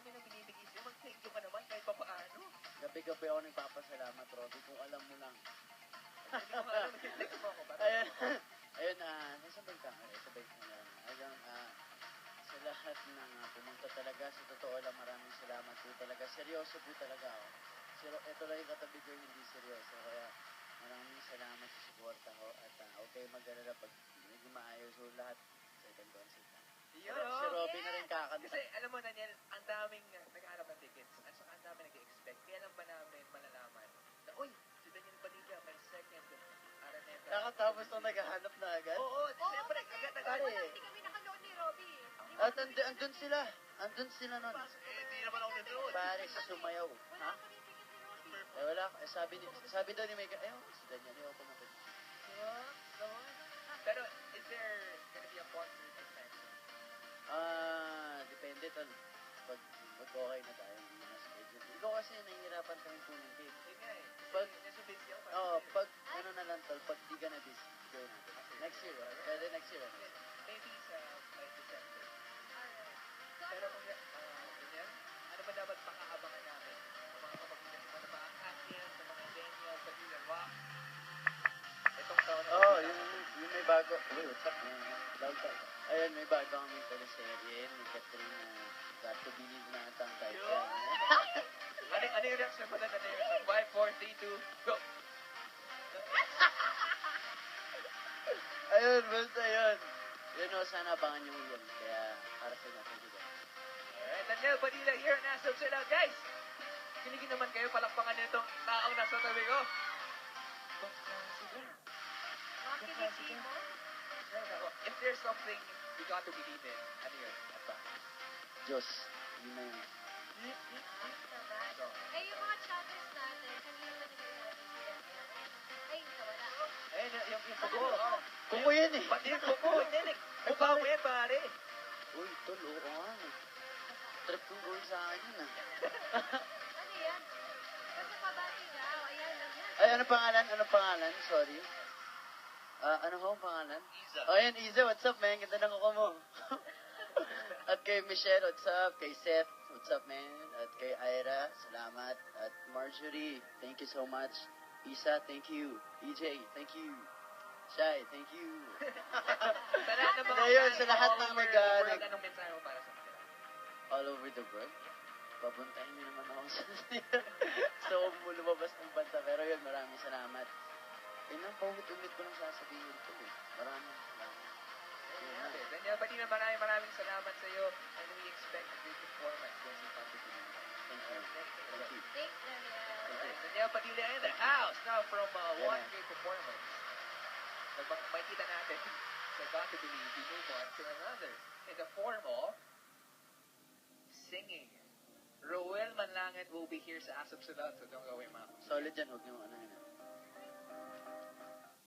dami na binibigay sa'yo. Mag-thank you ka naman kahit pa paano. Gabi-gabi ako nagpapasalamat, Robby, kung alam mo lang. Hindi ko nga alam, mag-text mo ako. Ayun, ayun, nasabay ka. Sabay ka na lang. Ayun, sa lahat ng pumunta talaga, sa totoo lang, maraming salamat po talaga. Seryoso po talaga ako. Ito lang yung katabi ko, hindi seryoso. Kaya maraming salamat sa suporta ko. At huwag kayo mag-alala pag hindi maayos so lahat sa ibang concert. Yun, Si Robby na rin kakanta. Kasi alam mo, Daniel, ang daming naghahanap ng tickets at saka ang daming nag-expect. Kaya lang ba namin malalaman na, uy, si Daniel Padilla may second Araneta. Nakatapos na naghahanap na agad? Oo, siyempre, agad-agad. Wala, hindi kami nakanood ni Robby. At andun sila. Andun sila nun. Hindi naman ako nanood. Paris, sumayaw. Wala kami ticket ni Robby. Wala. Sabi daw ni Mega, si Daniel, ayoko na ba? Pero, is there gonna be a concert this time? Depende tol. Pag okay na tayo, hindi na schedule. Ikaw kasi nahihirapan kami kunin cake. Yun nga eh. Pag, Nasa busy ako. pag ano na lang tol, pag di ka na busy, gawin natin. Next year, pwede next year. Maybe sa by December. Alright. So, Pero kung, Daniel, ano ba dapat pakaabangan namin? Ang mga kapag-ilan naman ng mga Atkins, ng mga Daniel, Padilla Rock. Itong taon na. Yung may bago. Uy, what's up? Ayun, may bago kami teleserye. May Catherine Got to Believe na atang title. Ano yung reaction mo na yun? 5, 4, 3, 2, go! Ayun, basta yun. Yun o, sana abangan nyo yun. Kaya, para sa inyo, thank you guys. Alright, Daniel Padilla here, nasa sila. Guys, kinigin naman kayo, palakpangan nitong taong nasa tabi ko. makinig mo. If there's something you got to believe in, ano yun? Apa? Diyos, yun na yun. Basta ba? Eh, yung mga chatters natin, kanina ba nagsasabi si Daniel? Ay, nawala. Ayun, yung kuko. Kuko yan eh. Pati yung kuko, hindi. Mukha mo yan, pare. Uy, tol, oo nga eh. Trip kong gawin sa akin yun ah. Ano yan? Basta pabati daw. Ayan lang yan. Ay, ano pangalan? Ano pangalan? Sorry. Ano ho ang pangalan? Iza. Oh, yan, Iza. What's up, man? Ganda ng kuko mo. At kay Michelle, what's up? Kay Seth, what's up, man? At kay Ira, salamat. At Marjorie, thank you so much. Isa, thank you. EJ, thank you. Shai, thank you. Sa lahat ng mga Ayun, fans sa lahat all ng over nag- the world, nag- anong mensahe mo para sa kanila? All over the world. Papuntahin niyo naman ako sa so, lumabas ng banta. Pero yun, maraming salamat. Yun ang paulit-ulit ko lang sasabihin ko eh. Maraming salamat. Yun na. Okay, Daniel Padilla, maraming salamat sa iyo and we expect a great performance when you come to Pilipinas. Thank you. Thank you. Thanks, Daniel. Alright, Daniel Padilla in the house. Now from Yeah. one great performance, makikita natin sa Got to Believe, we move on to another in the form of singing. Roel Manlangan will be here sa Asap Sulat, so don't go away, mga. Solid yan, huwag niyo ano yun.